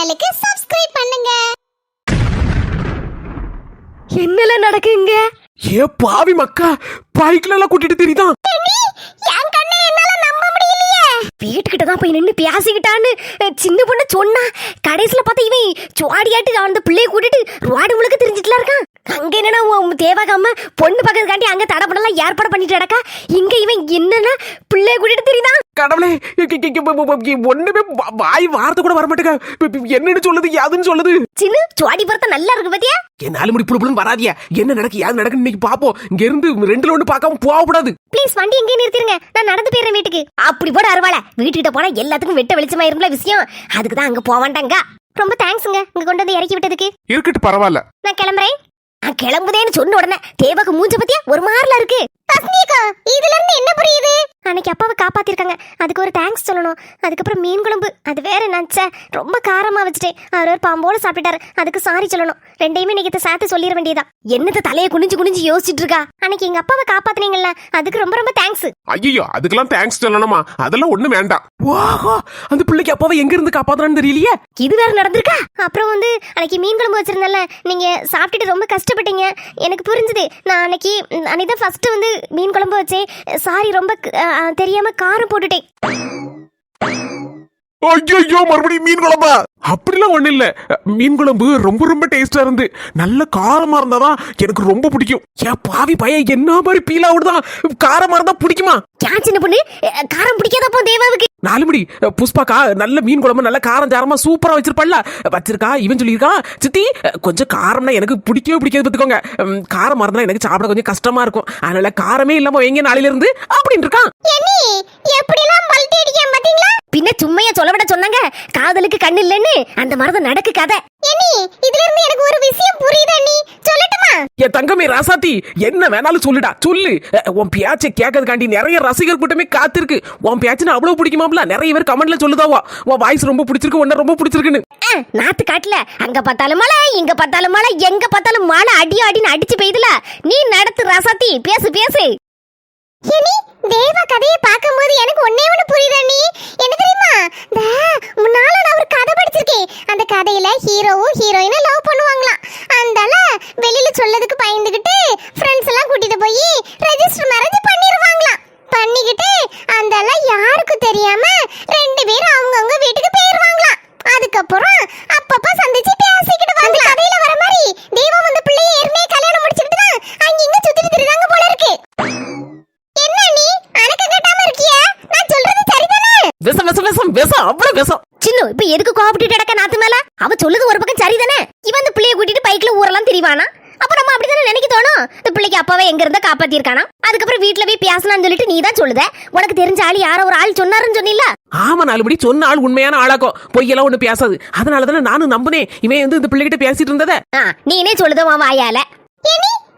சேனலுக்கு சப்ஸ்கிரைப் பண்ணுங்க. என்னல நடக்குங்க? ஏ பாவி மக்கா, பைக்ல எல்லாம் கூட்டிட்டு தெரியுதான். என் கண்ணை என்னால நம்ப முடியலையே. வீட்டுக்கிட்ட தான் போய் நின்று பேசிக்கிட்டான்னு சின்ன பொண்ணு சொன்னா. கடைசியில பார்த்தா இவன் சுவாடியாட்டு அந்த பிள்ளைய கூட்டிட்டு ரோடு முழுக்க தெரிஞ்சிட்டுல இருக்கான். அங்க என்னன்னா தேவாகாம பொண்ணு பக்கத்துக்காண்டி அங்க தடப்படலாம் ஏற்பாடு பண்ணிட்டு நடக்கா. இங்க இவன் என்னன்னா பிள்ளைய கூட்டிட்டு தெரியுதான். கடவுளே, ஒண்ணுமே வாய் வார்த்தை கூட வர மாட்டேங்க. என்னன்னு சொல்லுது, யாதுன்னு சொல்லுது. சின்ன சுவாடி பொறுத்த நல்லா இருக்கு பாத்தியா? என் 4 மணி புழுப்புலன்னு வராதியா. என்ன நடக்கு, யாரு நடக்குன்னு இன்னைக்கு பாப்போம். இங்க இருந்து 2ல 1 பார்க்காம போகக்கூடாது. ப்ளீஸ் வண்டி எங்கே நிறுத்திருங்க, நான் நடந்து போயிடுறேன் வீட்டுக்கு. அப்படி போட அருவாள வீட்டுக்கிட்ட போனா எல்லாத்துக்கும் வெட்ட வெளிச்சமா இருக்கும்ல விஷயம். அதுக்கு தான் அங்க போவாண்டாங்க. ரொம்ப தேங்க்ஸுங்க இங்க கொண்டு வந்து இறக்கி விட்டதுக்கு. இருக்கட்டு, பரவாயில்ல. நான் கிளம்புறேன். நான் கிளம்புதேன்னு சொன்ன உடனே தேவாக்கு மூஞ்ச பத்தியா ஒரு மாறல இருக்கு. இதுல இருந்து என்ன புரியுது? அன்னைக்கு அப்பாவை காப்பாத்திருக்காங்க, அதுக்கு ஒரு தேங்க்ஸ் சொல்லணும். அதுக்கப்புறம் மீன் குழம்பு, அது வேற நச்ச ரொம்ப காரமா வச்சுட்டேன். அவர் ஒரு பாம்போட சாப்பிட்டாரு, அதுக்கு சாரி சொல்லணும். ரெண்டையுமே இன்னைக்கு சேர்த்து சொல்லிட வேண்டியதா. என்னத்த தலையை குனிஞ்சு குனிஞ்சு யோசிச்சுட்டு இருக்கா? அன்னைக்கு எங்க அப்பாவை காப்பாத்தினீங்கல்ல, அதுக்கு ரொம்ப ரொம்ப தேங்க்ஸ். ஐயோ, அதுக்கெல்லாம் தேங்க்ஸ் சொல்லணுமா? அதெல்லாம் ஒண்ணு வேண்டாம். ஓஹோ, அந்த பிள்ளைக்கு அப்பாவை எங்க இருந்து காப்பாத்துறான்னு தெரியலையே. இது வேற நடந்திருக்கா? அப்புறம் அன்னைக்கு மீன் குழம்பு வச்சிருந்தல, நீங்க சாப்பிட்டுட்டு ரொம்ப கஷ்டப்பட்டீங்க. எனக்கு புரிஞ்சுது. நான் அன்னைக்கு தான் ஃபர்ஸ்ட் மீன் குழம்பு வச்சேன். சாரி, ரொம்ப தெரியாம காரம் போட்டுட்டேன். ஐயோ, மறுபடியும் மீன் குழம்பா? அப்படிலாம் ஒண்ணு இல்ல. மீன் குழம்பு ரொம்ப ரொம்ப டேஸ்டா இருந்து நல்ல காரமா இருந்தாதான் எனக்கு ரொம்ப பிடிக்கும். ஏன் பாவி பையன் என்ன மாதிரி பீலா விடுதான். காரமா இருந்தா பிடிக்குமா? ஏன் சின்ன பொண்ணு காரம் பிடிக்காதப்போ தேவாவுக்கு? 4 மணி புஷ்பாக்கா நல்ல மீன் குழம்பு நல்ல காரம் சாரமா சூப்பரா வச்சிருக்கா. இவன் சொல்லியிருக்கா, சித்தி கொஞ்சம் காரம்னா எனக்கு பிடிக்கவே பிடிக்காது பார்த்துக்கோங்க. காரமா இருந்தா எனக்கு சாப்பிட கொஞ்சம் கஷ்டமா இருக்கும். அதனால காரமே இல்லாம வைங்க நாளையில இருந்து அப்படின்னு இருக்கான். பின்ன சும்மையா சொல்ல விட சொன்னாங்க, காதலுக்கு கண்ணு இல்லன்னு. அந்த மாதிரிதான் நடக்கு கதை. இதுல இருந்து எனக்கு ஒரு விஷயம் புரியுது. நீ சொல்லட்டுமா? என் தங்கமே ராசாத்தி, என்ன வேணாலும் சொல்லுடா, சொல்லு. உன் பேச்சை கேட்கறதுக்காண்டி நிறைய ரசிகர் கூட்டமே காத்திருக்கு. உன் பேச்சுன்னு அவ்வளவு பிடிக்குமாப்ல. நிறைய பேர் கமெண்ட்ல சொல்லுதாவா, உன் வாய்ஸ் ரொம்ப பிடிச்சிருக்கு, உன்ன ரொம்ப பிடிச்சிருக்குன்னு. நாத்து காட்டுல அங்க பார்த்தாலும் மழை, இங்க பார்த்தாலும் மழை, எங்க பார்த்தாலும் மழை அடி அடின்னு அடிச்சு பெய்யுதுல. நீ நடத்து ராசாத்தி, பேசு பேசு. தேவா கதையை பார்க்கும்போது எனக்கு ஒண்ணே ஒண்ணு புரியுது. நீ என்ன தெரியுமா? முன்னால நான் ஒரு கதை படிச்சிருக்கேன். அந்த கதையில ஹீரோவும் ஹீரோயினும் லவ் பண்ணுவாங்களாம். அந்தால வெளியில சொல்லதுக்கு பயந்துகிட்டு ஃப்ரெண்ட்ஸ் எல்லாம் கூட்டிட்டு போய் ரெஜிஸ்டர் மேரேஜ் பண்ணிடுவாங்களாம். பண்ணிக்கிட்டு அந்தால யாருக்கும் தெரியாம 2 பேரும் அவங்கவங்க வீட்டுக்கு போயிருவாங்களாம். அதுக்கப்புறம் அப்பப்ப சந்திச்சு பேசிக்கிட்டு வாங்க. கதையில வர மாதிரி தேவா வந்து பிள்ளையை ஏற்கனவே கல்யாணம் முடிச்சிட்டு தான் அங்க இங்க சுத்திட்டு திரிதாங்க போல இருக்கு. என்ன நீ அனக்க கட்டாம இருக்கியா? நான் சொல்றது சரிதானே? விஷம் அவ்வளவு விஷம். சின்ன இப்ப எதுக்கு கோபப்பட்டு நடக்க நாத்து மேல? அவ சொல்லுது ஒரு பக்கம் சரிதானே. இவன் அந்த பிள்ளைய கூட்டிட்டு பைக்ல ஊரெல்லாம் திரிவானா? அப்ப நம்ம அப்படித்தானே நினைக்க தோணும். இந்த பிள்ளைக்கு அப்பாவே எங்க இருந்தா காப்பாத்திருக்கானா? அதுக்கப்புறம் வீட்டுல போய் பேசலாம்னு சொல்லிட்டு நீ தான் சொல்லுத. உனக்கு தெரிஞ்ச ஆள் யாரோ ஒரு ஆள் சொன்னாருன்னு சொன்னில. ஆமா, 4 மணி சொன்ன ஆள் உண்மையான ஆளாக்கும். பொய்யெல்லாம் ஒண்ணு பேசாது. அதனாலதானே நானும் நம்புனேன் இவன் இந்த பிள்ளைகிட்ட பேசிட்டு இருந்தத. நீனே சொல்லுத உன் வாயால.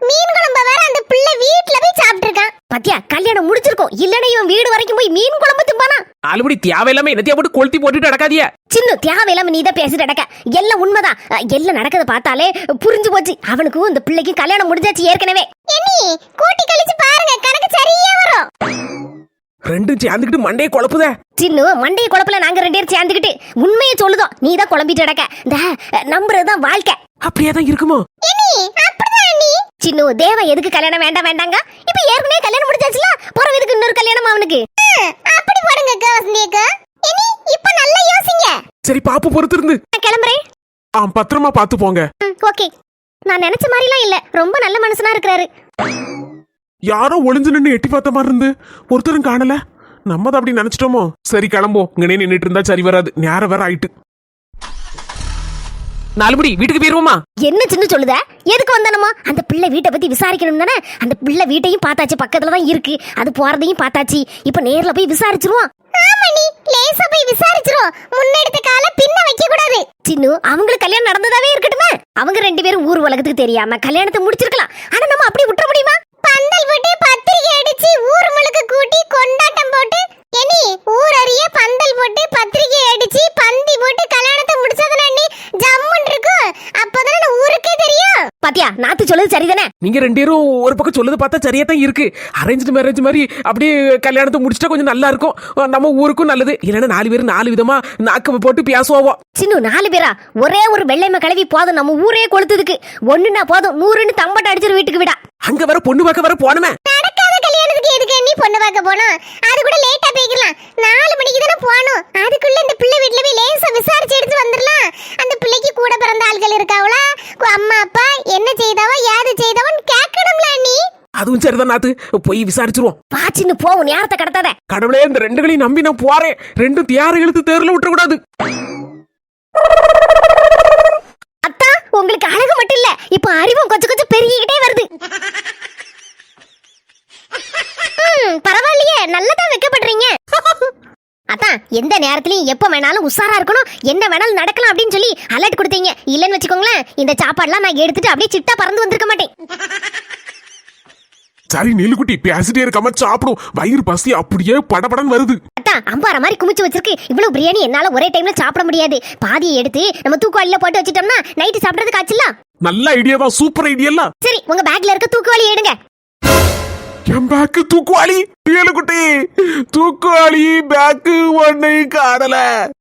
மீன் குழம்பு வேற அந்த பிள்ளை வீட்டுல போய் சாப்பிட்டு இருக்கான். பத்தியா, கல்யாணம் முடிச்சிருக்கோம். இல்லன்னா இவன் வீடு வரைக்கும் போய் மீன் குழம்பு திம்பானா? 4 மணி தேவையில்லாம என்னத்தையா போட்டு கொளுத்தி போட்டுட்டு நடக்காதியா. சின்ன தேவையில்லாம நீதான் பேசிட்டு நடக்க. எல்லாம் உண்மைதான். எல்லாம் நடக்கத பார்த்தாலே புரிஞ்சு போச்சு. அவனுக்கும் இந்த பிள்ளைக்கும் கல்யாணம் முடிஞ்சாச்சு ஏற்கனவே. கூட்டி கழிச்சு பாருங்க, கணக்கு சரியா வரும். 2 சேர்ந்துக்கிட்டு மண்டையை குழப்புத. சின்ன மண்டையை குழப்பல. நாங்க 2 பேரும் சேர்ந்துக்கிட்டு உண்மையை சொல்லுதோம். நீதான் குழம்பிட்டு நடக்க. இந்த நம்புறதுதான் வாழ்க்கை. அப்படியேதான் இருக்குமோ? சின்ன தேவா எதுக்கு கல்யாணம் வேண்டாம் வேண்டாங்க? இப்ப ஏற்கனவே கல்யாணம் முடிஞ்சாச்சுல, போற எதுக்கு இன்னொரு கல்யாணம் அவனுக்கு? அப்படி போடுங்க வசந்தியக்கா. இப்ப நல்லா யோசிங்க. சரி பாப்பு, பொறுத்து இருந்து நான் கிளம்புறேன். பத்திரமா பாத்து போங்க. ஓகே. நான் நினைச்ச மாதிரிலாம் இல்ல, ரொம்ப நல்ல மனுஷனா இருக்கிறாரு. யாரோ ஒளிஞ்சு நின்னு எட்டி பார்த்த மாதிரி இருந்து ஒருத்தரும் காணல. நம்ம தான் அப்படி நினைச்சிட்டோமோ? சரி கிளம்போ. இங்கனே நின்னுட்டு இருந்தா சரி வராது. நேரம் வேற ஆயிட்டு. 4 மணி வீட்டுக்கு போயிருவோமா? என்ன சின்ன சொல்லுத? எதுக்கு வந்தானமா? அந்த பிள்ளை வீட்டை பத்தி விசாரிக்கணும் தானே. அந்த பிள்ளை வீட்டையும் பார்த்தாச்சு, பக்கத்துல தான் இருக்கு. அது போறதையும் பார்த்தாச்சு. இப்ப நேர்ல போய் விசாரிச்சிருவோம். ஆமா, நீ லேசா போய் விசாரிச்சிரும். முன்னெடுத்த கால பின்ன வைக்க கூடாது. சின்ன அவங்களுக்கு கல்யாணம் நடந்ததாவே இருக்கட்டுமே. அவங்க 2 பேரும் ஊர் உலகத்துக்கு தெரியாம கல்யாணத்தை முடிச்சிருக்கலாம். ஆனா நம்ம அப்படி விட்டுற முடியுமா? பந்தல் போட்டு பத்திரிக்கை அடிச்சு ஊர் முழுக்க கூட்டி கொண்டாட்டம் போட்டு ஊர் அறிய பந்தல் போட்டு பத்திரிக்கை அடிச்சு பந்தி போட்டு கல்யாணத்தை முடிச்சதுனா நீ ஜம்முன் இருக்கும். அப்பதானே ஊருக்கே தெரியும். பாத்தியா, பரவாயில்லையா? நாத்து சொல்லுது சரிதானே? நீங்க ரெண்டு பேரும் ஒரு பக்கம் சொல்லுது பார்த்தா சரியா தான் இருக்கு. அரேஞ்ச் மேரேஜ் மாதிரி அப்படியே கல்யாணத்தை முடிச்சிட்டா கொஞ்சம் நல்லா இருக்கும், நம்ம ஊருக்கும் நல்லது. இல்லைன்னா 4 பேரும் 4 விதமா நாக்க போட்டு பேசுவோம். சின்ன 4 பேரா? ஒரே ஒரு வெள்ளைமை கழுவி போதும், நம்ம ஊரே கொளுத்துதுக்கு. ஒண்ணுன்னா போதும், 100ன்னு தம்பட்ட அடிச்சிரு வீட்டுக்கு விடா. அங்க வர பொண்ணு பார்க்க வர போனமே. நடக்காத கல்யாணத்துக்கு எதுக்கு நீ பொண்ணு பார்க்க போனோம்? அது கூட லேட்டா போய்க்கலாம். 4 மணிக்கு தானே போனோம். அதுக்குள்ள இந்த பிள்ளை வீட்ல போய் லேசா விசாரிச்சு எடுத்து வந்துடலாம். அந்த பிள்ளைக்கு கூட பிறந்த ஆட்கள் இருக்காவளா, அம்மா அப்பா என்ன செய்தாவா ஏது செய்தாவன்னு கேட்கணும்ல நீ. அதுவும் சரிதான் நாத்து, போய் விசாரிச்சிருவோம். பாச்சின்னு போவோம், நேரத்தை கடத்தாத. கடவுளே, இந்த 2களையும் நம்பி நான் போறேன். 2 தியார இழுத்து தேர்ல விட்டுற கூடாது. அத்தா, உங்களுக்கு அழகு மட்டும் இல்ல, இப்ப அறிவும் கொஞ்சம் கொஞ்சம் பெருகிக்கிட்டே வருது. பரவாயில்லையே, நல்லதான் வைக்கப்படுறீங்க. அதான் எந்த நேரத்திலயும் எப்ப வேணாலும் உஷாரா இருக்கணும், என்ன வேணாலும் நடக்கலாம் அப்படின்னு சொல்லி அலர்ட் கொடுத்தீங்க. இல்லன்னு வச்சுக்கோங்களேன், இந்த சாப்பாடுலாம் நான் எடுத்துட்டு அப்படியே சிட்டா பறந்து வந்திருக்க மாட்டேன். சரி நீலுக்குட்டி, பேசிட்டே இருக்காம சாப்பிடும். வயிறு பசி அப்படியே படபடன்னு வருது. அதான் அம்பார மாதிரி குமிச்சு வச்சிருக்கு. இவ்வளவு பிரியாணி என்னால ஒரே டைம்ல சாப்பிட முடியாது. பாதியை எடுத்து நம்ம தூக்குவாளியில போட்டு வச்சிட்டோம்னா நைட்டு சாப்பிடறதுக்கு ஆச்சுலாம். நல்ல ஐடியாவா, சூப்பர் ஐடியா. சரி, உங்க பேக்ல இருக்க தூக்குவாளி எடுங்க. என் பேக்கு தூக்குவாளி. நீலுக்குட்டி, தூக்குவாளி பேக்கு ஒன்னை காணல.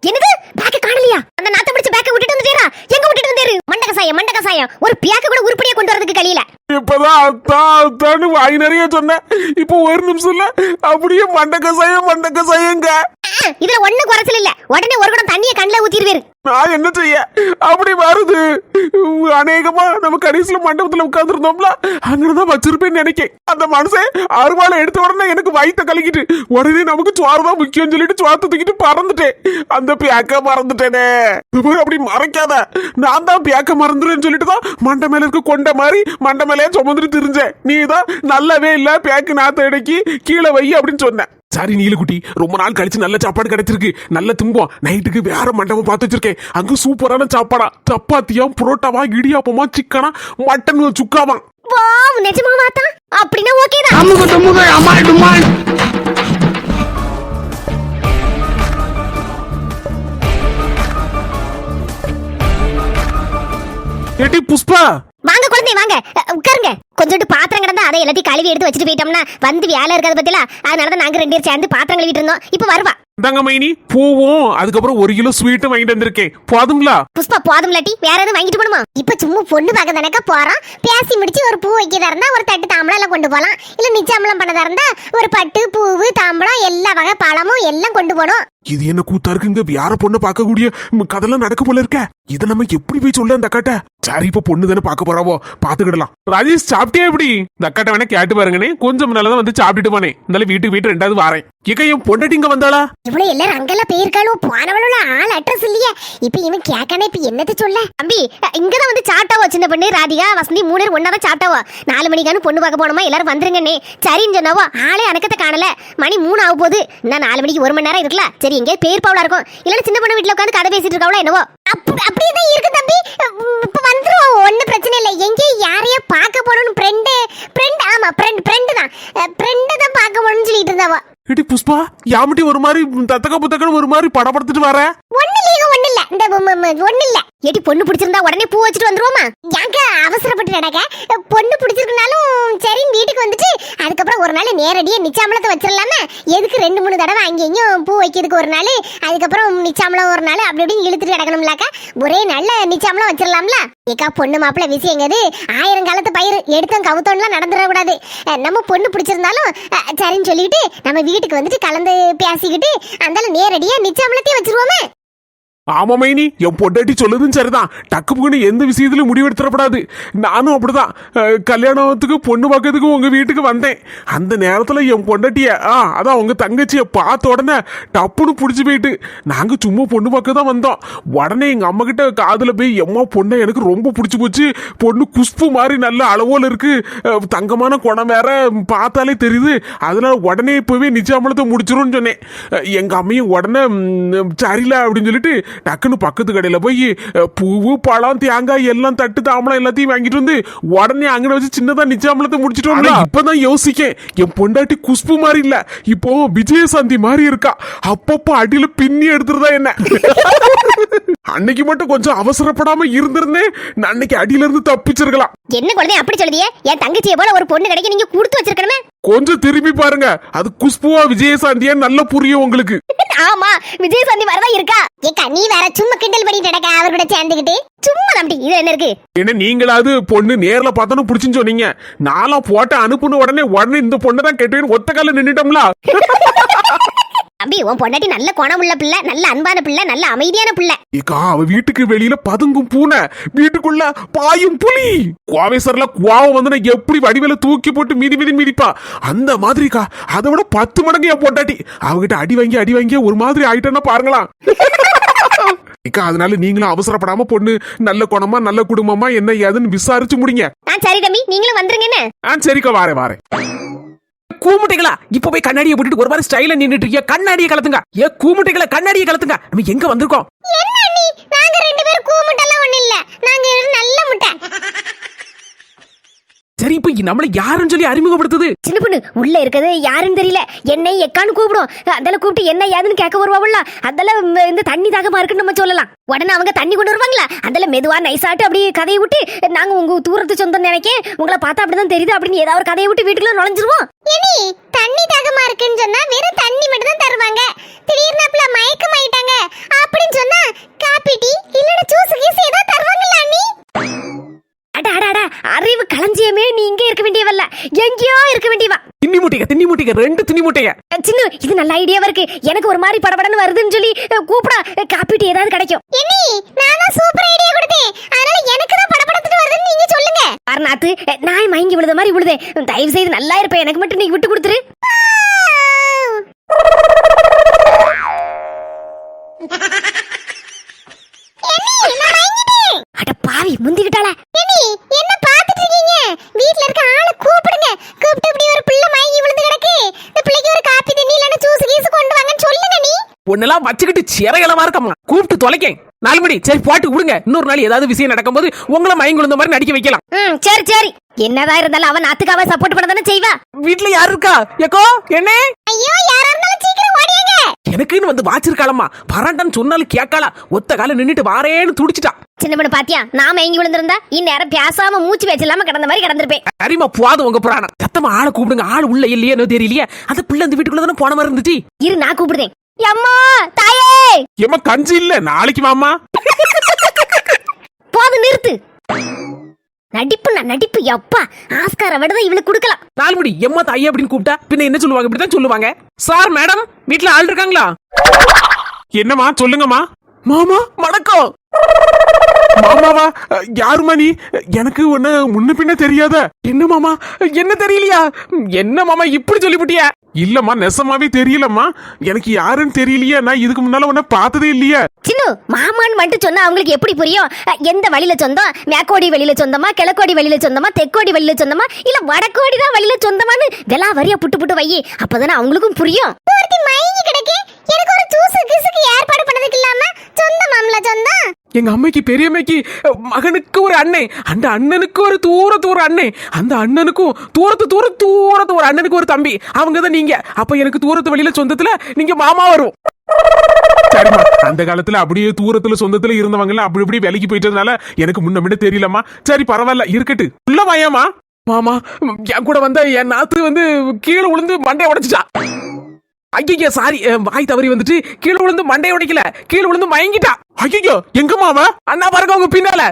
என்னது, பேக்க காணலையா? அந்த நாத்த பிடிச்ச பேக்க விட்டுட்டு வந்துட்டேரா? எங்க விட்டுட்டு வந்தேரு? மண்ட கசாயம் ஒரு பேக்க கூட உருப்படியா கொண்டு வரதுக்கு கலியில. இப்பதான் அத்தான்னு வாய் நிறைய சொன்னேன். இப்போ ஒரு நிமிஷம்ல அப்படியே மண்ட கசாயங்க. இதுல ஒண்ணும் குறைச்சல் இல்ல. உடனே ஒரு குடம் தண்ணிய கண்ணுல ஊத்திடுவேரு. நான் என்ன செய்ய, அப்படி வருது. அநேகமா நம்ம கடைசியில மண்டபத்துல உட்கார்ந்து இருந்தோம்ல, அங்கதான் வச்சிருப்பேன்னு நினைக்கேன். அந்த மனுஷன் அருவாளை எடுத்த உடனே எனக்கு வயிற்ற கலக்கிட்டு, உடனே நமக்கு சோறுதான் முக்கியம் சொல்லிட்டு சோத்த தூக்கிட்டு பறந்துட்டேன். அந்த பேக்க மறந்துட்டேனே. அப்படி மறைக்காத, நான் தான் பேக்க மறந்துடுன்னு சொல்லிட்டு தான் மண்டை மேல இருக்க கொண்ட மாதிரி மண்டை மேலே சுமந்துட்டு திரிஞ்சேன். நீ தான் நல்லாவே இல்ல, பேக்கு நாத்த இடைக்கி கீழே வை அப்படின்னு சொன்ன. சரி நீலுக்குட்டி, ரொம்ப நாள் கழிச்சு நல்ல சாப்பாடு கிடைச்சிருக்கு, நல்ல தும்போம். நைட்டுக்கு வேற மண்டபம் பார்த்து வச்சிருக்கேன். அங்க சூப்பரான சாப்பாடா, சப்பாத்தியா, புரோட்டாவா, இடியாப்பமா, சிக்கனா, மட்டன் சுக்காவா. வாவ், நிஜமா மாத்தா? அப்படினா ஓகே தான். ஏடி புஷ்பா, வாங்க குழந்தை வாங்க, உட்காருங்க. கொஞ்சோண்டு பாத்திரம் கிடந்தா அதை எல்லாத்தையும் கழுவி எடுத்து வச்சுட்டு போயிட்டோம்னா வந்து வேலை இருக்காது பத்தில. அதனாலதான் நாங்க 2 பேரும் சேர்ந்து பாத்திரம் கழுவிட்டு இருந்தோம். இப்ப வருவா. தாங்க மைனி, போவோம். அதுக்கப்புறம் 1 கிலோ ஸ்வீட் வாங்கிட்டு வந்திருக்கேன், போதுங்களா? புஷ்பா, போதும் இல்லாட்டி வேற எதுவும் வாங்கிட்டு போணுமா? இப்ப சும்மா பொண்ணு பார்க்க தானக்கா போறோம். பேசி முடிச்சு ஒரு பூ வைக்கிறதா இருந்தா ஒரு தட்டு தாம்பளம் எல்லாம் கொண்டு போலாம். இல்ல நிச்சயமலம் பண்ணதா இருந்தா ஒரு பட்டு பூவு தாம்பளம் எல்லா வகை பழமும் எல்லாம் கொண்டு போனோம். இது என்ன கூத்தா இருக்குங்க? யார பொண்ணு பார்க்கக்கூடிய கதெல்லாம் நடக்க போல இருக்க. இதை நம்ம எப்படி போய் சொல்ல அந்த அக்காட்ட? சரி, இப்ப பொண்ணு தானே பார்க்க போறாவோ, பாத்துக்கிடலாம். ராஜேஷ், சாப்பிட்டே எப்படி? இந்த அக்காட்ட வேணா கேட்டு பாருங்கனே. கொஞ்சம் முன்னாலதான் வந்து சாப்பிட்டுட்டு போனேன். இருந்தாலும் வீட்டுக்கு போயிட்டு 2வது வாரேன். இக்க என் பொண்டாட்டி இங்க வந்தாளா? இவ்வளவு எல்லாரும் அங்கெல்லாம் போயிருக்காளோ, போனவளோட ஆள் அட்ரஸ் இல்லையே. இப்ப இவன் கேட்கானே, இப்ப என்னத்த சொல்ல? தம்பி, இங்கதான் வந்து சாப்பிட்டாவோ. சின்ன பொண்ணு ராதிகா, வசந்தி 3 பேரும் ஒன்னாதான் சாப்பிட்டாவோ. 4 மணிக்கானு பொண்ணு பார்க்க போனோமா, எல்லாரும் வந்துருங்கண்ணே. சரின்னு சொன்னாவோ. ஆளே அணக்கத்தை காணல. மணி 3 ஆக போகுது. இன்னும் 4 மணிக்கு 1 மணி நேரம் இருக்குல்ல. சரி, எங்கே பேர்பாவலா இருக்கும். இல்லன்னா சின்ன பொண்ணு வீட்டுல உட்காந்து கதை பேசிட்டு இருக்காவளா என்னவோ. அப்படியேதான் இருக்கு தம்பி. இப்ப வந்துருவோம், ஒன்னும் பிரச்சனை இல்லை. எங்கே யாரைய பார்க்க போகணும்னு ஃப்ரெண்டு தான் பார்க்க போகணும்னு சொல்லிட்டு இருந்தாவோ. இடி புஷ்பா, யாமட்டி ஒரு மாதிரி தத்தக்க புத்தக்கன்னு ஒரு மாதிரி படப்படுத்திட்டு வர. ஒண்ணு இல்ல இந்த ஒண்ணு இல்ல. ஏட்டி, பொண்ணு பிடிச்சிருந்தா உடனே பூ வச்சுட்டு வந்துருவோமா? ஏங்க அவசரப்பட்டு நடக்க? பொண்ணு பிடிச்சிருக்குனாலும் சரி வீட்டுக்கு வந்துட்டு அதுக்கப்புறம் ஒரு நாள் நேரடியா நிச்சாமலத்தை வச்சிடலாமே. எதுக்கு 2-3 தடவை அங்கேயும் பூ வைக்கிறதுக்கு ஒரு நாள், அதுக்கப்புறம் நிச்சாமலம் ஒரு நாள், அப்படி இப்படின்னு இழுத்துட்டு கிடக்கணும்லாக்கா. ஒரே நல்ல நிச்சாமலம் வச்சிடலாம்ல. ஏக்கா, பொண்ணு மாப்பிள்ள விஷயங்கிறது 1000 காலத்து பயிர், எடுத்தோம் கவுத்தோம்லாம் நடந்துடக்கூடாது. நம்ம பொண்ணு பிடிச்சிருந்தாலும் சரின்னு சொல்லிட்டு நம்ம வீட்டுக்கு வந்துட்டு கலந்து பேசிக்கிட்டு அந்த நேரடியா நிச்சாமலத்தையும் வச்சிருவோமே. ஆமா மைனி, என் பொண்டாட்டி சொல்லுதும் சரிதான். டக்கு புக்குன்னு எந்த விஷயத்திலும் முடிவெடுத்துடப்படாது. நானும் அப்படிதான். கல்யாணத்துக்கு பொண்ணு பார்க்கறதுக்கு உங்க வீட்டுக்கு வந்தேன். அந்த நேரத்துல என் பொண்டாட்டிய அதான் உங்க தங்கச்சிய பார்த்த உடனே டப்புன்னு புடிச்சு போயிட்டு, நாங்க சும்மா பொண்ணு பார்க்க தான் வந்தோம். உடனே எங்க அம்மா கிட்ட காதுல போய், எம்மா பொண்ணை எனக்கு ரொம்ப பிடிச்சி போச்சு, பொண்ணு குஷ்பு மாதிரி நல்ல அளவோல இருக்கு, தங்கமான குணம் வேற, பார்த்தாலே தெரியுது, அதனால உடனே இப்பவே நிச்சயமலத்தை முடிச்சிரும்னு சொன்னேன். எங்க அம்மையும் உடனே சரியில்ல அப்படின்னு சொல்லிட்டு டக்குன்னு பக்கத்து கடையில போய் பூவு பழம் தேங்காய் எல்லாம் தட்டு தாம்பளம் எல்லாத்தையும் வாங்கிட்டு வந்து உடனே அங்கே வச்சு சின்னதா நிச்சயமலத்தை முடிச்சிட்டோம்ல. இப்பதான் யோசிக்கேன், என் பொண்டாட்டி குஷ்பு மாதிரி இல்ல, இப்போ விஜயசாந்தி மாதிரி இருக்கா. அப்பப்போ அடியில பின்னி எடுத்துருதா என்ன. அன்னைக்கு மட்டும் கொஞ்சம் அவசரப்படாம இருந்திருந்தேன், நான் அன்னைக்கு அடியில இருந்து தப்பிச்சிருக்கலாம். என்ன குழந்தை அப்படி சொல்லுதியே? என் தங்கச்சியை போல ஒரு பொண்ணு கிடைக்க நீங்க கொடுத்து வச்சிருக்கணுமே. கொஞ்சம் திரும்பி பாருங்க, அது குஷ்புவா விஜயசாந்தியா நல்லா புரியும் உங்களுக்கு. ஆமா, விஜயசாந்தி வரதான் இருக்கா. ஏக்கா நீ வேற சும்மா கிண்டல் பண்ணிட்டு நடக்க அவர் கூட சேர்ந்துக்கிட்டு. சும்மா நம்பி இது என்ன இருக்கு? என்ன நீங்களாவது பொண்ணு நேர்ல பார்த்தோன்னு புடிச்சுன்னு சொன்னீங்க, நானும் போட்ட அனுப்புன உடனே இந்த பொண்ணை தான் கேட்டேன்னு ஒத்த கால நின்னுட்டோம்ல. தம்பி, உன் பொண்டாட்டி நல்ல குணமுள்ள பிள்ளை, நல்ல அன்பான பிள்ளை, நல்ல அமைதியான பிள்ளை. ஏக்கா அவ வீட்டுக்கு வெளியில பதுங்கும் பூனை, வீட்டுக்குள்ள பாயும் புலி. கோவேசர்ல கோவம் வந்து எப்படி வடிவேல தூக்கி போட்டு மிதிப்பா அந்த மாதிரிக்கா. அதை விட 10 மடங்கு என் பொண்டாட்டி. அவகிட்ட அடி வாங்கி ஒரு மாதிரி ஆயிட்டேன்னா பாருங்களா. ஏக்கா அதனால நீங்களும் அவசரப்படாம பொண்ணு நல்ல குணமா நல்ல குடும்பமா என்ன ஏதுன்னு விசாரிச்சு முடிங்க. சரி தம்பி, நீங்களும் வந்துருங்க. என்ன சரிக்கா, வாரேன். கூமுட்டைகளா, இப்ப போய் கண்ணாடியை போட்டுட்டு ஒரு மாதிரி ஸ்டைல நின்னுட்டு இருக்கியா? கண்ணாடியை கலத்துங்க. கூமுட்டைகளை கண்ணாடியை கலத்துங்க. நம்ம எங்க வந்திருக்கோம்? என்ன நீ, நாங்க 2 பேரும் கூமுட்டெல்லாம் ஒண்ணு இல்ல, நாங்க நல்ல முட்டை. சரி, இப்ப நம்மள யாருன்னு சொல்லி அறிமுகப்படுத்துது? சின்ன பொண்ணு உள்ள இருக்கிறது யாருன்னு தெரியல, என்னை எக்கான்னு கூப்பிடும். அதெல்லாம் கூப்பிட்டு என்ன ஏதுன்னு கேட்க வருவாங்கல்ல, அதெல்லாம் இந்த தண்ணி தாகமா இருக்குன்னு நம்ம சொல்லலாம். உடனே அவங்க தண்ணி கொண்டு வருவாங்களா, அதெல்லாம் மெதுவா நைசாட்டு அப்படி கதையை விட்டு, நாங்க உங்க தூரத்து சொந்தம் நினைக்க உங்களை பார்த்தா அப்படிதான் தெரியுது அப்படின்னு ஏதாவது ஒரு கதையை விட்டு வீட்டுக்குள்ள நுழைஞ்சிருவோம். ஏனி தண்ணி தாகமா இருக்குன்னு சொன்னா வெறும் தண்ணி மட்டும் தான் தருவாங்க. திடீர்னு அப்பல மயக்கம் ஆயிட்டாங்க அப்படின்னு சொன்னா காபி டீ இல்லனா ஜூஸ் கீஸ் ஏதோ தருவாங்கல்ல அண்ணி. அட அறிவு களஞ்சியமே, நீ இங்கே இருக்க வேண்டியவல்ல, எங்கேயோ இருக்க வேண்டியவா. தின்னி மூட்டைங்க 2 தின்னி மூட்டைங்க. சின்ன, இது நல்ல ஐடியாவா இருக்கு. எனக்கு ஒரு மாதிரி படபடன்னு வருதுன்னு சொல்லி கூப்பிடா, காப்பி டீ ஏதாவது கிடைக்கும். ஏனி நான் தான் சூப்பர் ஐடியா கொடுத்தேன், அதனால எனக்கு தான் படபடத்துட்டு வருதுன்னு நீங்க சொல்லுங்க. அருணாத்து, நாய் மயங்கி விழுத மாதிரி விழுதே. தயவு செய்து நல்லா இருப்பேன், எனக்கு மட்டும் நீ விட்டு கொடுத்துரு. அட பாவி, முந்திக்கிட்டாள. ஏனி என்ன பாத்துட்டு இருக்கீங்க? வீட்ல இருக்க ஆளை கூப்பிடுங்க. கூப்பிட்டு இப்படி ஒரு பிள்ளை மயங்கி விழுந்து கிடக்கு, இந்த பிள்ளைக்கு ஒரு காப்பி தண்ணி இல்லனா ஜூஸ் கீஸ் கொண்டு வாங்கன்னு சொல்லுங்க. நீ ஒன்னெல்லாம் வச்சுக்கிட்டு சிறையலமா இருக்கமா, கூப்பிட்டு தொலைக்கேன். 4 மணி சரி பாட்டு விடுங்க. இன்னொரு நாள் ஏதாவது விஷயம் நடக்கும்போது உங்களை மயங்குழுந்த மாதிரி நடிக்க வைக்கலாம். சரி. என்னதான் இருந்தாலும் அவன் நாத்துக்காவ சப்போர்ட் பண்ண தானே செய்வா. வீட்டுல யாரு இருக்கா? ஏக்கோ என்ன? ஐயோ யாரா இருந்தாலும் சீக்கிரம் ஓடியாங்க. எனக்குன்னு வந்து வாச்சிருக்காளம்மா, பரண்டன் சொன்னாலும் கேட்காளா, ஒத்த கால நின்னுட்டு வாரேன்னு துடிச்சிட்டா. சின்ன பொண்ணு பாத்தியா, நான் மயங்கி விழுந்திருந்தா இந்நேரம் பேசாம மூச்சு பேச்சலாம கிடந்த மாதிரி கிடந்திருப்பேன். சரிமா, போதும் உங்க புராணம். சத்தமா ஆளை கூப்பிடுங்க. ஆள் உள்ள இல்லையே தெரியலையே. அந்த பிள்ளை அந்த வீட்டுக்குள்ள தானே போன மாதிரி இருந்துச்சு. இரு, நான் கூப்பிடுறேன். அம்மா, தாயே. ஏமா கஞ்சி இல்ல, நாளைக்கு மாமா. போது, நிறுத்து. நடிப்பு எப்பா, ஆஸ்கார விடதான் இவளுக்கு கொடுக்கலாம். 4 மணி எம்மா தாயே அப்படின்னு கூப்பிட்டா பின்ன என்ன சொல்லுவாங்க? இப்படித்தான் சொல்லுவாங்க. சார் மேடம், வீட்டுல ஆள் இருக்காங்களா? என்னமா சொல்லுங்கம்மா. மாமா வணக்கம். மாமாவா? யாருமா நீ? எனக்கு ஒண்ணு முன்ன பின்ன தெரியாத. என்ன மாமா, என்ன தெரியலையா? என்ன மாமா இப்படி சொல்லிவிட்டியா? இல்லம்மா, நெசமாவே தெரியலம்மா. எனக்கு யாருன்னு தெரியலையே, நான் இதுக்கு முன்னால உன்ன பார்த்ததே இல்லையே. சின்ன மாமான்னு மட்டும் சொன்னா அவங்களுக்கு எப்படி புரியும்? எந்த வழியில சொந்தம்? மேற்கோடி வழியில சொந்தமா, கிழக்கோடி வழியில சொந்தமா, தெற்கோடி வழியில சொந்தமா, இல்ல வடக்கோடி தான் வழியில சொந்தமான்னு இதெல்லாம் வரியா புட்டு வை, அப்பதானே அவங்களுக்கும் புரியும். ஒருத்தி மயங்கி கிடக்கு, எனக்கு ஒரு ஜூஸ் கீஸ்க்கு ஏற்பாடு பண்ணதுக்கு இல்லாம சொந்தமாம்ல சொந்தம். எங்க அம்மைக்கு பெரியம்மைக்கு மகனுக்கு ஒரு அண்ணன், அந்த அண்ணனுக்கு ஒரு தூர அண்ணன், அந்த அண்ணனுக்கும் தூரத்து ஒரு அண்ணனுக்கு ஒரு தம்பி. அவங்கதான் நீங்க. அப்ப எனக்கு தூரத்து வழியில சொந்தத்துல நீங்க மாமா வரும். சரிம்மா, அந்த காலத்துல அப்படியே தூரத்துல சொந்தத்துல இருந்தவங்க அப்படி இப்படி வேலைக்கு போயிட்டதுனால எனக்கு முன்ன முன்ன தெரியலம்மா. சரி பரவாயில்ல, இருக்கட்டு. உள்ள வாயாமா. மாமா, என் கூட வந்த என் நாத்து வந்து கீழே விழுந்து மண்டைய உடைச்சிட்டா. ஐயோ சாரி, வாய் தவறி வந்துட்டு கீழே விழுந்து மண்டைய உடைக்கல, கீழே விழுந்து மயங்கிட்டா. ஐயோ எங்கம்மாவ? அண்ணா பாருங்க உங்க பின்னால.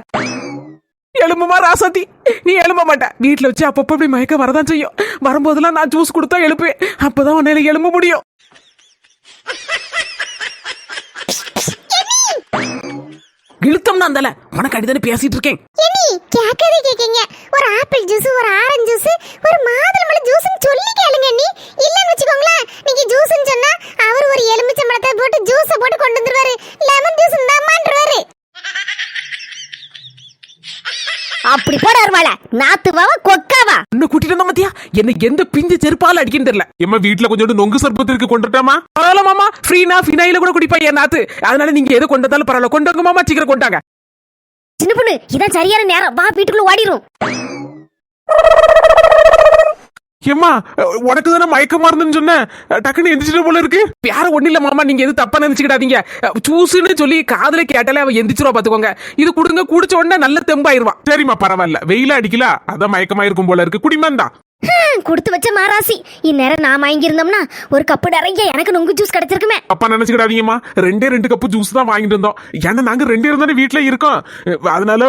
எலும்புமா ராசாத்தி, நீ எழும்ப மாட்ட. வீட்டுல வச்சு அப்பப்ப இப்படி மயக்க வரதான் செய்யும். வரும்போதெல்லாம் நான் ஜூஸ் கொடுத்தா எழுப்பேன். அப்பதான் உன்னால எழும்ப முடியும். இழுத்தம்னா அந்தல உனக்கு அடிதானே பேசிட்டு இருக்கேன். ஏனி கேக்கதே கேக்கீங்க. ஒரு ஆப்பிள் ஜூஸ், ஒரு ஆரஞ்சு ஜூஸ், ஒரு மாதுளம்பழ ஜூஸ்னு சொல்லி கேளுங்க. நீ இல்லன்னு வெச்சுக்கோங்களேன், நீங்க ஜூஸ்னு சொன்னா அவர் ஒரு எலுமிச்சம்பழத்தை போட்டு ஜூஸ போட்டு கொண்டு வந்துருவாரு. லெமன் ஜூஸ் இந்தாமான்றுவாரு. அப்படி போட வருவாள, நாத்துவாவா கொக்காவா? இன்னும் கூட்டிட்டு வந்தா பாத்தியா என்ன எந்த பிஞ்சு செருப்பால அடிக்கன்னு தெரியல. எம்மா வீட்டுல கொஞ்சோண்டு நொங்கு சர்பத்திற்கு கொண்டுட்டாமா? பரவாயில்ல மாமா, ஃப்ரீனா ஃபினாயில கூட குடிப்பா என் நாத்து. அதனால நீங்க எது கொண்டு வந்தாலும் பரவாயில்ல, கொண்டு வாங்க மாமா, சீக்கிரம் கொண்டாங்க. சின்ன பொண்ணு இதான் சரியான நேரம், வா வீட்டுக்குள்ள ஓடிரும். எம்மா உனக்கு தானே மயக்கமா இருந்துன்னு சொன்னேன், டக்குன்னு எந்திரிச்சிட்ட போல இருக்கு. வேற ஒண்ணு இல்ல மாமா, நீங்க எது தப்பா நினைச்சுக்கிடாதீங்க. ஜூஸ்ன்னு சொல்லி காதுல கேட்டாலே அவன் எந்திரிச்சிருவா பாத்துக்கோங்க. இது குடுங்க, குடிச்ச உடனே நல்ல தெம்பாயிருவான். சரிம்மா பரவாயில்ல, வெயில அடிக்கல அதான் மயக்கமா இருக்கும் போல இருக்கு. குடிமந்தா கொடுத்து வச்ச மாராசி. இந்நேரம் நான் வாங்கி இருந்தோம்னா ஒரு கப்பு நிறைய எனக்கு நொங்கு ஜூஸ் கிடைச்சிருக்குமே. அப்பா நினைச்சுக்கிடாதீங்கம்மா, 2 கப்பு ஜூஸ் தான் வாங்கிட்டு இருந்தோம். ஏன்னா நாங்க 2 இருந்தாலும் வீட்டுல இருக்கோம். அதனால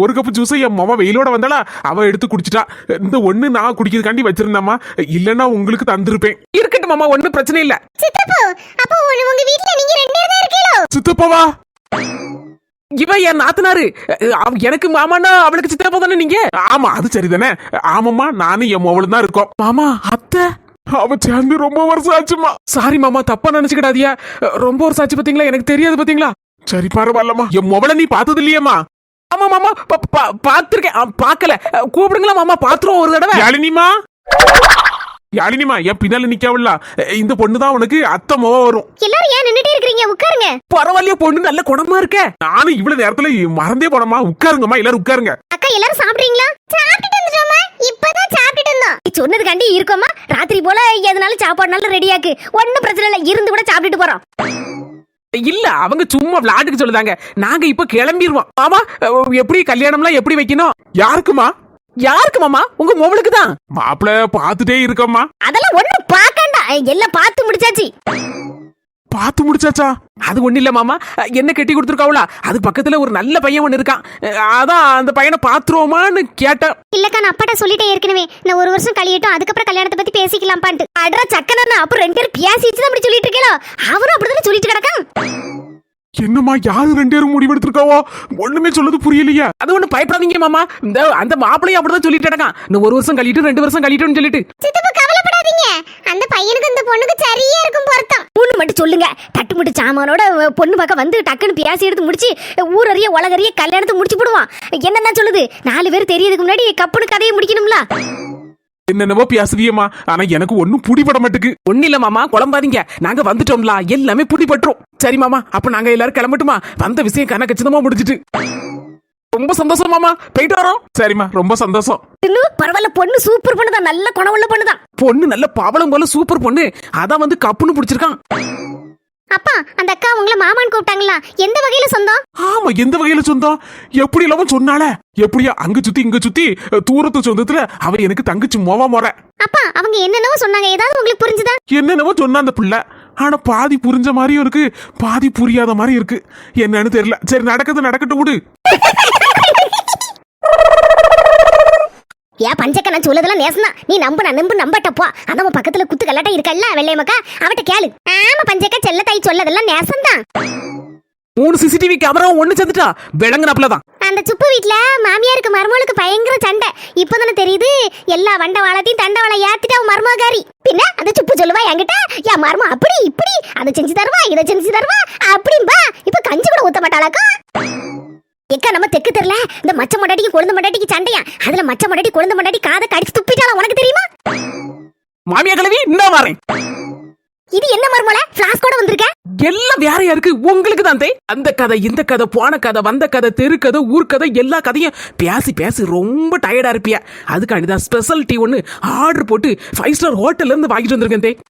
1 கப்பு ஜூஸ் என் மாமா வெயிலோட வந்தாளா அவ எடுத்து குடிச்சிட்டா. இந்த ஒண்ணு நான் குடிக்கிறதுக்காண்டி வச்சிருந்தேம்மா, இல்லன்னா உங்களுக்கு தந்திருப்பேன். இருக்கட்டும் மாமா, ஒண்ணும் பிரச்சனை இல்ல. சித்தப்பா அப்போ உங்க வீட்ல நீங்க 2 பேர் தான் இருக்கீங்களோ? சித்தப்பாவா? இவன் என் நாத்தனாரு, எனக்கு மாமானா அவளுக்கு சித்தப்பா தானே நீங்க. ஆமா அது சரிதானே. ஆமாம்மா, நானும் என் மோவலும் தான் இருக்கோம். மாமா அத்தை அவ சேர்ந்து ரொம்ப வருஷம் ஆச்சுமா. சாரி மாமா, தப்பா நினைச்சுக்கிடாதியா. ரொம்ப ஒரு சாட்சி பாத்தீங்களா, எனக்கு தெரியாது பாத்தீங்களா. சரி பரவாயில்லம்மா. என் மொபைல நீ பார்த்தது இல்லையம்மா? ஆமா மாமா, பாத்திருக்கேன். பாக்கல, கூப்பிடுங்களா மாமா, பாத்துருவோம் ஒரு தடவை. யாழினிமா, யாழினிமா என் பின்னால நிக்காவில்ல, இந்த பொண்ணுதான் உனக்கு அத்தை மொவ வரும். எல்லாரும் ஏன் நின்னுட்டே இருக்கீங்க, உட்காருங்க. பரவாயில்லையா, பொண்ணு நல்ல குணமா இருக்க. நானும் இவ்வளவு நேரத்துல மறந்தே போனமா. உட்காருங்கம்மா, எல்லாரும் உட்காருங்க. அக்கா எல்லாரும் சாப்பிடுறீங்களா? சாப்பிட்டுட்டு வந்துட்டோமா, இப்பதான் சாப்பிட்டுட்டு இருந்தோம். நீ சொன்னதுக்காண்டி இருக்கோமா, ராத்திரி போல எதனாலும் சாப்பாடுனாலும் ரெடியாக்கு, ஒன்னும் பிரச்சனை இல்ல, இருந்து கூட சாப்பிட்டுட்டு போறோம். இல்ல அவங்க சும்மா விளையாட்டுக்கு சொல்லுதாங்க, நாங்க இப்ப கிளம்பிடுவோம். மாமா எப்படி கல்யாணம்லாம் எப்படி வைக்கணும்? யாருக்குமா? யாருக்கு மாமா? உங்க மொபைலுக்கு தான். மாப்பிள்ள பாத்துட்டே இருக்கம்மா. அதெல்லாம் ஒண்ணும் பாக்கண்டா, எல்லாம் பார்த்து முடிச்சாச்சு. பாத்து முடிச்சாச்சா? அது ஒண்ணு இல்ல மாமா, என்ன கட்டி கொடுத்துருக்காவளா, அது பக்கத்துல ஒரு நல்ல பையன் ஒண்ணு இருக்கான். அதான் அந்த பையனை பாத்துருவோமான்னு கேட்டேன். இல்லக்கா நான் அப்பாட்ட சொல்லிட்டே ஏற்கனவே, நான் 1 வருஷம் கழியட்டும், அதுக்கப்புறம் கல்யாணத்தை பத்தி பேசிக்கலாம்பான்ட்டு. அட்ரா சக்கனா, அப்புறம் 2 பேரும் பேசிச்சு தான் அப்படி சொல்லிட்டு இருக்கீங்களோ? அவரும் அப்படிதானே சொல்லிட்டு கிடக்கான். என்னம்மா யாரு 2 பேரும் முடிவெடுத்திருக்காவோ? ஒண்ணுமே சொல்லுது புரியலையா? அது ஒண்ணு பயப்படாதீங்க மாமா, இந்த அந்த மாப்பிளையும் அப்படிதான் சொல்லிட்டு இருக்கான். இன்னும் 1 வருஷம் கழிட்டு 2 வருஷம் கழிட்டுன்னு சொல்லிட்டு. சித்தப்பா கவலைப்படாதீங்க, அந்த பையனுக்கு இந்த பொண்ணுக்கு சரியா இருக்கும் பொருத்தம். ஒண்ணு மட்டும் சொல்லுங்க, தட்டுமுட்டு சாமானோட பொண்ணு பக்கம் வந்து டக்குன்னு பேசி எடுத்து முடிச்சு ஊரறிய உலகறிய கல்யாணத்தை முடிச்சு போடுவான். என்னன்னா சொல்லுது, 4 பேர் தெரியறதுக்கு முன்னாடி கப்புனு கதையை முடிக்கணும்ல. என்னென்னவோ பேசுறியம்மா, ஆனா எனக்கு ஒண்ணும் புடிபட மாட்டுக்கு. ஒண்ணு இல்ல மாமா, குழம்பாதீங்க, நாங்க வந்துட்டோம்ல, எல்லாமே புடிபட்டுரும். சரி மாமா, அப்ப நாங்க எல்லாரும் கிளம்பட்டுமா? வந்த விஷயம் கச்சிதமா முடிச்சிட்டு. ரொம்ப சந்தோஷம் மாமா, போயிட்டு வரோம். சரிம்மா, ரொம்ப சந்தோஷம். இன்னும் பரவாயில்ல, பொண்ணு சூப்பர் பொண்ணுதான், நல்ல குணமுள்ள பொண்ணுதான். பொண்ணு நல்ல பவளம் போல சூப்பர் பொண்ணு, அதான் வந்து கப்புன்னு பிடிச்சிருக்கான். அப்பா அந்த அக்கா உங்களை மாமான்னு கூப்பிட்டாங்களா, எந்த வகையில சொந்தம்? ஆமா, எந்த வகையில சொந்தம்? எப்படி இல்லாம சொன்னால? எப்படியா அங்க சுத்தி இங்க சுத்தி தூரத்து சொந்தத்துல அவ எனக்கு தங்கச்சி மோவா முறை. அப்பா அவங்க என்னென்னவோ சொன்னாங்க, ஏதாவது உங்களுக்கு புரிஞ்சுதா? என்னென்னவோ சொன்னா அந்த பிள்ளை, ஆனா பாதி புரிஞ்ச மாதிரியும் இருக்கு, பாதி புரியாத மாதிரி இருக்கு. என்னன்னு தெரியல. சரி நடக்கட்டும் விடு. ஏன் பஞ்சக்க நான் சொல்லதெல்லாம் நேசம்தான், நீ நம்பட்டப்போ. அதான் பக்கத்துல குத்து கல்லாட்டா இருக்கல்ல வெள்ளையமக்கா, அவட்ட கேளு. ஆமா பஞ்சக்கா, செல்ல தாய் சொல்லதெல்லாம் நேசம்தான். 3 சிசிடிவி கேமரா ஒண்ணு சேர்ந்துட்டா விளங்குனாப்லதான். அந்த சுப்பு வீட்ல மாமியாருக்கு மருமகளுக்கு பயங்கர சண்டை. இப்பதானே தெரியுது, எல்லா வண்டவாளத்தையும் தண்டவாளம் ஏத்திட்டு அவன் மருமகாரி. பின்ன அந்த சுப்பு சொல்லுவா என்கிட்ட, என் மரும அப்படி இப்படி அதை செஞ்சு தருவா இதை செஞ்சு தருவா அப்படின்பா. இப்ப கஞ்சி கூட ஊத்த மாட்டாளாக்கா. எக்கா நம்ம தெக்கு தெரியல, இந்த மச்ச மண்டாட்டிக்கு கொழுந்த மண்டாட்டிக்கு சண்டையா, அதுல மச்ச மண்டாட்டி கொழுந்த மண்டாட்டி காதை கடிச்சு துப்பிட்டாளா, உனக்கு தெரியுமா? மாமியா கிழவி இந்த வரேன். இது என்ன மருமல பிளாஸ்கோட வந்திருக்க? எல்லாம் வேறையா இருக்கு, உங்களுக்கு தான். அந்த கதை இந்த கதை போன கதை வந்த கதை தெரு கதை ஊர் கதை எல்லா கதையும் பேசி ரொம்ப டயர்டா இருப்பியா. அதுக்காண்டிதான் ஸ்பெஷல் டீ ஒண்ணு ஆர்டர் போட்டு 5 ஸ்டார் ஹோட்டல்ல இருந்து வாங்கிட்டு வந்திருக்கேன்.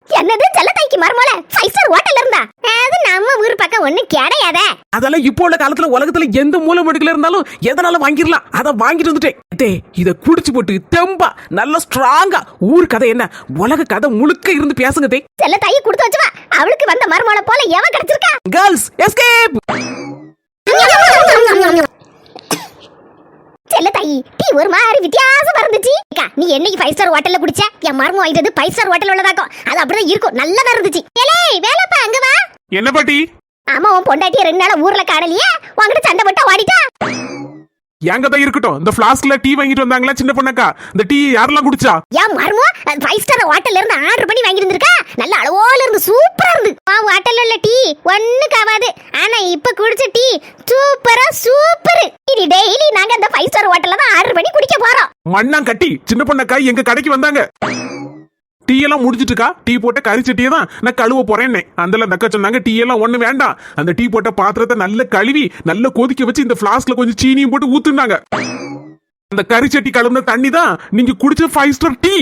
என்னது செல்லத்தாய்க்கு மருமல 5 ஸ்டார் ஹோட்டல்ல இருந்தா? அது நம்ம ஊர் பக்கம் ஒண்ணு கிடையாதே. அதெல்லாம் இப்போ உள்ள காலத்துல உலகத்துல எந்த மூலை முடுக்குல இருந்தாலும் எதனால வாங்கிடலாம், அதை வாங்கிட்டு வந்துட்டேன். இத குடிச்சு போட்டு தெம்பா நல்ல ஸ்ட்ராங்கா ஊர் கதை என்ன உலக கதை முழுக்க இருந்து பேசுங்க. செல்லத்தாயி கொடுத்து வச்சுவா, அவளுக்கு வந்த மருமல போல எவன் கிடைச்சிருக்கா? Girls escape. செல்லத்தாயி டீ ஒரு மாதிரி வித்தியாசமா இருந்துச்சு. நீ என்னைக்கு 5 ஸ்டார் ஹோட்டல்ல குடிச்ச? என் மரும வாங்கிட்டது 5 ஸ்டார் ஹோட்டல் உள்ளதாக்கும், அது அப்படிதான் இருக்கும், நல்லதா இருந்துச்சு. ஏலே வேலைப்பா அங்க வா. என்ன பாட்டி? ஆமா, உன் பொண்டாட்டிய 2 நாளா ஊர்ல காணலையே, உன்கிட்ட சண்டை போட்டா ஓடிட்டா. எங்க தான் இருக்கட்டும். இந்த பிளாஸ்க்ல டீ வாங்கிட்டு வந்தாங்களா சின்ன பொண்ணக்கா, இந்த டீ யாரெல்லாம் குடிச்சா? ஏன் மருமோ 5 ஸ்டார் ஹோட்டல்ல இருந்து ஆர்டர் பண்ணி வாங்கி இருந்திருக்கா. நல்ல அளவோல இருந்து சூப்பரா இருந்து. ஹோட்டல்ல உள்ள டீ ஒண்ணுக்கு ஆகாது. ஆனா இப்ப குடிச்ச டீ சூப்பர். இது டெய்லி நாங்க அந்த 5 ஸ்டார் ஹோட்டல்ல தான் ஆர்டர் பண்ணி குடிக்க போறோம். மண்ணா கட்டி சின்ன பொண்ணக்கா எங்க கடைக்கு வந்தாங்க. டீ எல்லாம் முடிச்சிட்டுக்கா, டீ போட்ட கறி சட்டியை தான் நான் கழுவ போறேன்னே. அந்த அக்கா சொன்னாங்க டீ எல்லாம் ஒண்ணு வேண்டாம், அந்த டீ போட்ட பாத்திரத்தை நல்ல கழுவி நல்ல கொதிக்க வச்சு இந்த பிளாஸ்க்ல கொஞ்சம் சீனியும் போட்டு ஊத்துனாங்க. அந்த கறி சட்டி கழுவுன தண்ணி தான் நீங்க குடிச்ச 5 ஸ்டார் டீ.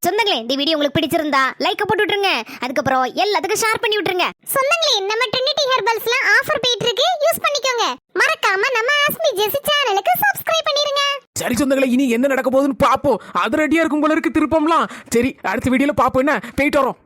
சொந்தங்களே, இந்த வீடியோ உங்களுக்கு பிடிச்சிருந்தா லைக் போட்டு விட்டுருங்க. அதுக்கப்புறம் எல்லாத்துக்கும் ஷேர் பண்ணி விட்டுருங்க. சொந்தங்களே, நம்ம ட்ரினிட்டி ஹெர்பல்ஸ்ல ஆஃபர் போயிட்டு இருக்கு, யூஸ் பண்ணிக்கோங்க. மறக்காம நம்ம ஆஸ்மி ஜெசி சேனலுக்கு சப்ஸ்கிரைப் பண்ணிருங்க. சரி சொந்தங்களே, இனி என்ன நடக்க போகுதுன்னு பாப்போம். அது ரெடியா இருக்கும் போல இருக்கு திருப்பம்லாம். சரி, அடுத்த வீடியோல பாப்போம். என்ன போயிட்டு வரோம்.